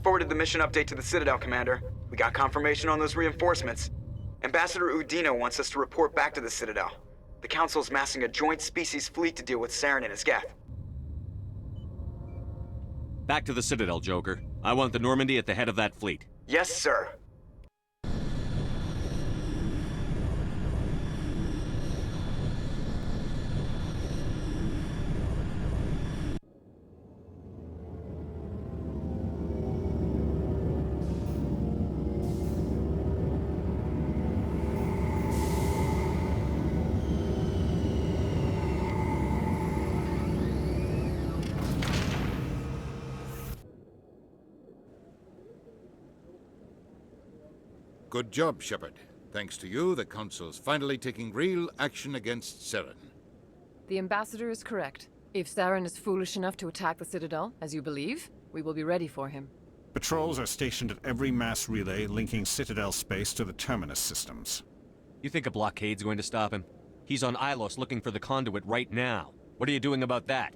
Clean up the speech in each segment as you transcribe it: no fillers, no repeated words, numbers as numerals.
forwarded the mission update to the Citadel, Commander. We got confirmation on those reinforcements. Ambassador Udina wants us to report back to the Citadel. The Council's massing a joint species fleet to deal with Saren and his Geth. Back to the Citadel, Joker. I want the Normandy at the head of that fleet. Yes, sir. Good job, Shepard. Thanks to you, the Council's finally taking real action against Saren. The Ambassador is correct. If Saren is foolish enough to attack the Citadel, as you believe, we will be ready for him. Patrols are stationed at every mass relay linking Citadel space to the Terminus systems. You think a blockade's going to stop him? He's on Ilos looking for the conduit right now. What are you doing about that?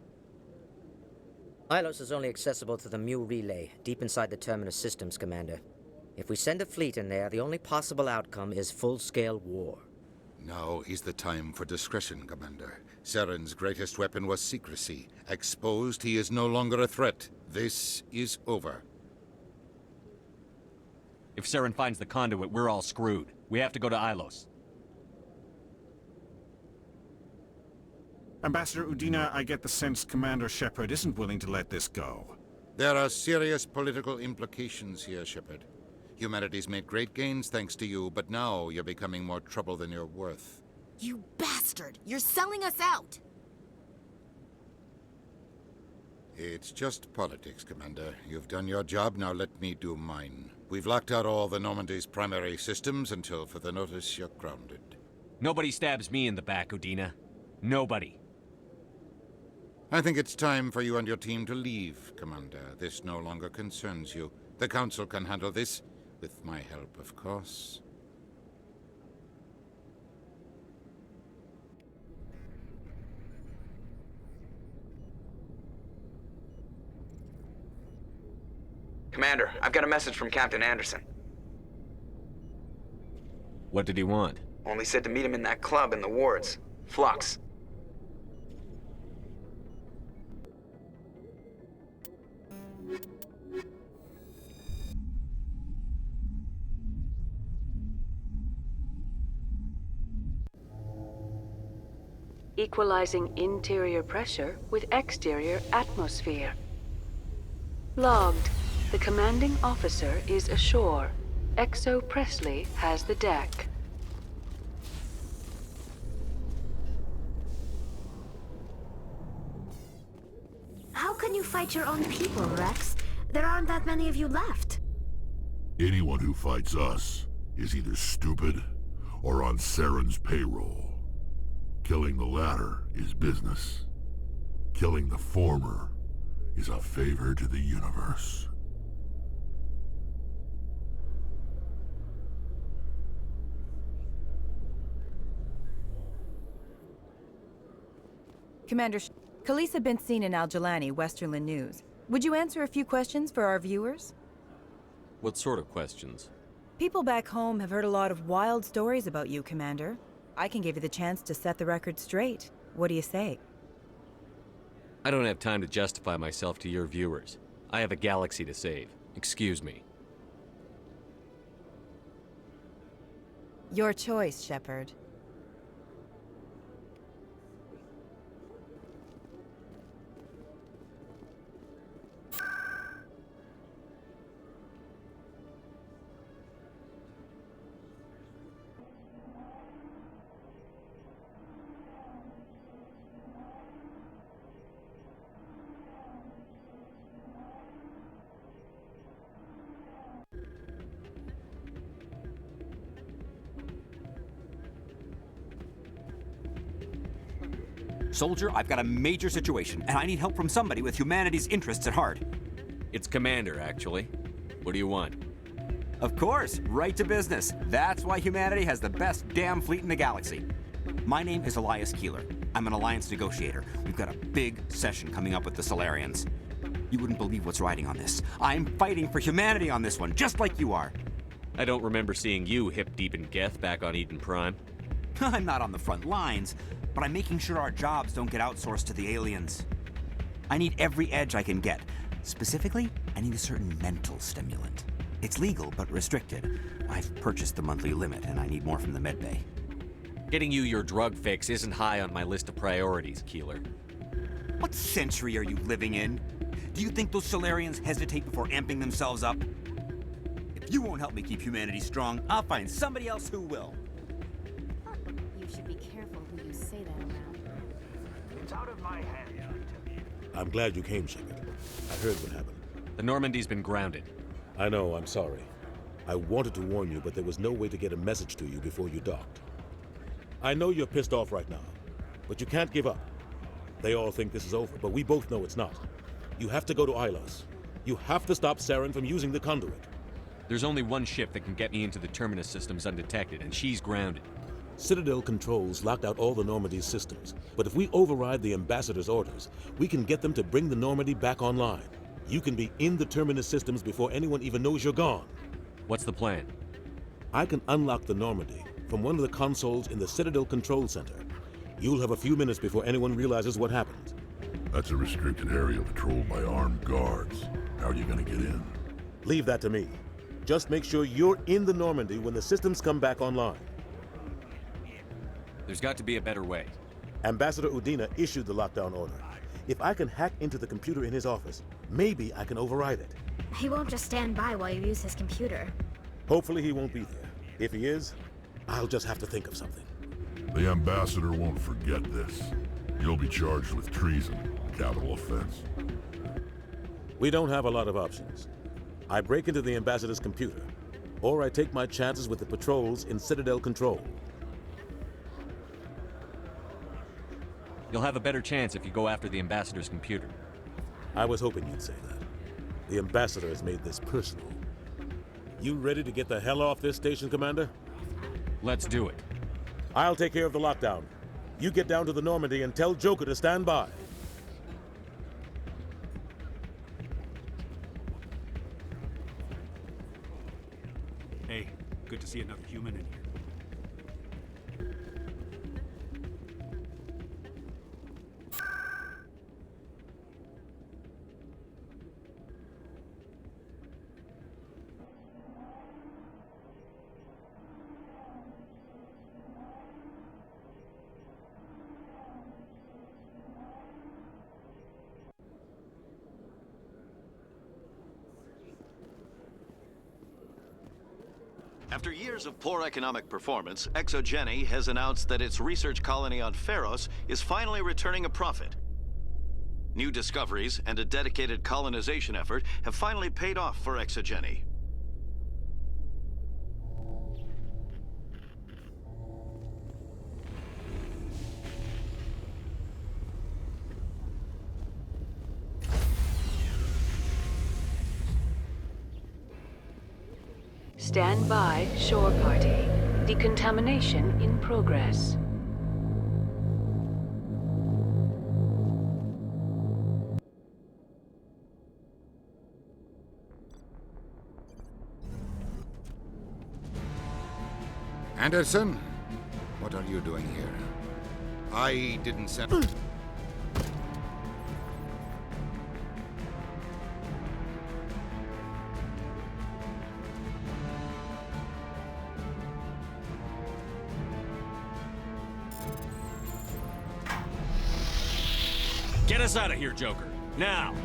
Ilos is only accessible to the Mu relay, deep inside the Terminus systems, Commander. If we send a fleet in there, the only possible outcome is full-scale war. Now is the time for discretion, Commander. Saren's greatest weapon was secrecy. Exposed, he is no longer a threat. This is over. If Saren finds the conduit, we're all screwed. We have to go to Ilos. Ambassador Udina, I get the sense Commander Shepard isn't willing to let this go. There are serious political implications here, Shepard. Humanity's made great gains thanks to you, but now you're becoming more trouble than you're worth. You bastard! You're selling us out! It's just politics, Commander. You've done your job, now let me do mine. We've locked out all the Normandy's primary systems until further notice you're grounded. Nobody stabs me in the back, Udina. Nobody. I think it's time for you and your team to leave, Commander. This no longer concerns you. The Council can handle this. With my help, of course. Commander, I've got a message from Captain Anderson. What did he want? Only said to meet him in that club in the wards. Flux. Equalizing interior pressure with exterior atmosphere. Logged. The commanding officer is ashore. Exo Presley has the deck. How can you fight your own people, Rex? There aren't that many of you left. Anyone who fights us is either stupid or on Saren's payroll. Killing the latter is business. Killing the former is a favor to the universe. Commander, Khaleesa been seen in Al-Jalani, Westerland News. Would you answer a few questions for our viewers? What sort of questions? People back home have heard a lot of wild stories about you, Commander. I can give you the chance to set the record straight. What do you say? I don't have time to justify myself to your viewers. I have a galaxy to save. Excuse me. Your choice, Shepard. Soldier, I've got a major situation, and I need help from somebody with humanity's interests at heart. It's Commander, actually. What do you want? Of course, right to business. That's why humanity has the best damn fleet in the galaxy. My name is Elias Keeler. I'm an Alliance negotiator. We've got a big session coming up with the Solarians. You wouldn't believe what's riding on this. I'm fighting for humanity on this one, just like you are. I don't remember seeing you hip deep in Geth back on Eden Prime. I'm not on the front lines, but I'm making sure our jobs don't get outsourced to the aliens. I need every edge I can get. Specifically, I need a certain mental stimulant. It's legal, but restricted. I've purchased the monthly limit, and I need more from the medbay. Getting you your drug fix isn't high on my list of priorities, Keeler. What century are you living in? Do you think those Solarians hesitate before amping themselves up? If you won't help me keep humanity strong, I'll find somebody else who will. You should be careful who you say that around. It's out of my hands, I tell you. I'm glad you came, Shepard. I heard what happened. The Normandy's been grounded. I know, I'm sorry. I wanted to warn you, but there was no way to get a message to you before you docked. I know you're pissed off right now, but you can't give up. They all think this is over, but we both know it's not. You have to go to Ilos. You have to stop Saren from using the conduit. There's only one ship that can get me into the Terminus systems undetected, and she's grounded. Citadel controls locked out all the Normandy's systems, but if we override the Ambassador's orders, we can get them to bring the Normandy back online. You can be in the Terminus systems before anyone even knows you're gone. What's the plan? I can unlock the Normandy from one of the consoles in the Citadel Control Center. You'll have a few minutes before anyone realizes what happened. That's a restricted area patrolled by armed guards. How are you gonna get in? Leave that to me. Just make sure you're in the Normandy when the systems come back online. There's got to be a better way. Ambassador Udina issued the lockdown order. If I can hack into the computer in his office, maybe I can override it. He won't just stand by while you use his computer. Hopefully he won't be there. If he is, I'll just have to think of something. The Ambassador won't forget this. You'll be charged with treason, capital offense. We don't have a lot of options. I break into the Ambassador's computer, or I take my chances with the patrols in Citadel Control. You'll have a better chance if you go after the Ambassador's computer. I was hoping you'd say that. The Ambassador has made this personal. You ready to get the hell off this station, Commander? Let's do it. I'll take care of the lockdown. You get down to the Normandy and tell Joker to stand by. Hey, good to see another human in here. After years of poor economic performance, Exogeny has announced that its research colony on Pharos is finally returning a profit. New discoveries and a dedicated colonization effort have finally paid off for Exogeny. Stand by, shore party. Decontamination in progress. Anderson, what are you doing here? I didn't send... Get us out of here, Joker. Now!